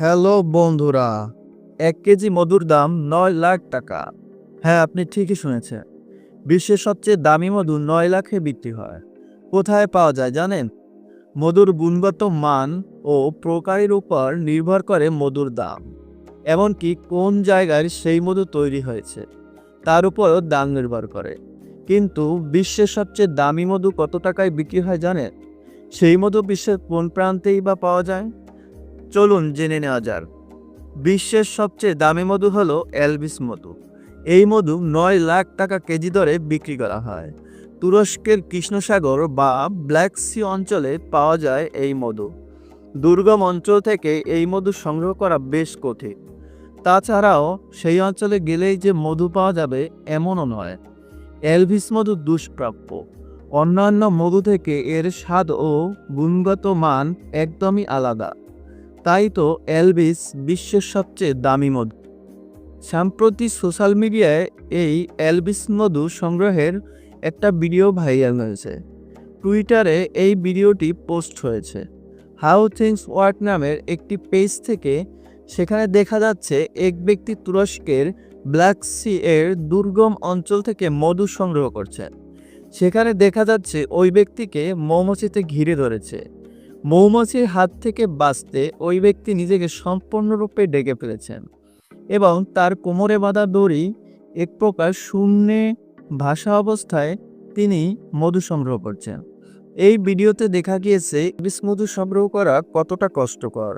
Hello বন্ধুরা, 1 KG মধুর দাম 9 লাখ টাকা। হ্যাঁ, আপনি ঠিকই শুনেছেন। বিশ্বের সবচেয়ে দামি মধু 9 লাখে বিক্রি হয়। কোথায় পাওয়া যায় জানেন? মধুর গুণগত মান ও প্রকারের উপর নির্ভর করে মধুর দাম। এমনকি কোন জায়গায় সেই মধু তৈরি হয়েছে তার উপরও দাম নির্ভর করে। কিন্তু বিশ্বের সবচেয়ে দামি মধু কত টাকায় বিক্রি হয় জানেন? সেই মধু বিশ্বের কোন প্রান্তেই বা পাওয়া যায়? চলুন জেনে নেওয়া যাক। বিশ্বের সবচেয়ে দামি মধু হলো এলবিস মধু। এই মধু 9 লাখ টাকা কেজি দরে বিক্রি করা হয়। তুরস্কের কৃষ্ণসাগর বা ব্ল্যাক সি অঞ্চলে পাওয়া যায় এই মধু। দুর্গম অঞ্চল থেকে এই মধু সংগ্রহ করা বেশ কঠিন। তাছাড়াও সেই অঞ্চলে গেলেই যে মধু পাওয়া যাবে এমনও নয়। এলভিস মধু দুষ্প্রাপ্য। অন্যান্য মধু থেকে এর স্বাদ ও গুণগত মান একদমই আলাদা। তাই তো এলভিস বিশ্বের সবচেয়ে দামি মধু। সম্প্রতি সোশ্যাল মিডিয়ায় এই এলভিস মধু সংগ্রহের একটা ভিডিও ভাইরাল হয়েছে। টুইটারে এই ভিডিওটি পোস্ট হয়েছে হাউ থিংস ওয়ার্ক নামের একটি পেজ থেকে। সেখানে দেখা যাচ্ছে এক ব্যক্তি তুরস্কের ব্ল্যাক সি এর দুর্গম অঞ্চল থেকে মধু সংগ্রহ করছেন। সেখানে দেখা যাচ্ছে ওই ব্যক্তিকে মৌমাছিতে ঘিরে ধরেছে। মৌমাছির হাত থেকে বাঁচতে ওই ব্যক্তি নিজেকে সম্পূর্ণরূপে ঢেকে ফেলেছেন এবং তার কোমরে বাঁধা দড়ি এক প্রকার শূন্যে ভাসা অবস্থায় তিনি মধু সংগ্রহ করছেন। এই ভিডিওতে দেখা গিয়েছে এলভিস মধু সংগ্রহ করা কতটা কষ্টকর।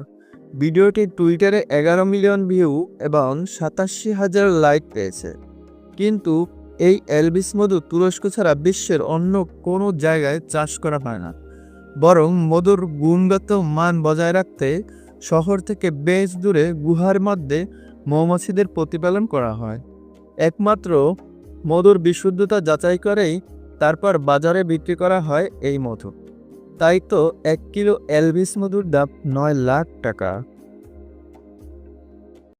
ভিডিওটি টুইটারে 11 মিলিয়ন ভিউ এবং 87,000 লাইক পেয়েছে। কিন্তু এই এলভিস মধু তুরস্ক ছাড়া বিশ্বের অন্য কোনো জায়গায় চাষ করা হয় না। বরং মধুর গুণগত মান বজায় রাখতে শহর থেকে বেশ দূরে গুহার মধ্যে মৌমাছিদের প্রতিপালন করা হয়। একমাত্র মধুর বিশুদ্ধতা যাচাই করেই তারপর বাজারে বিক্রি করা হয় এই মধু। তাই তো 1 কিলো এলভিস মধুর দাম 9 লাখ টাকা।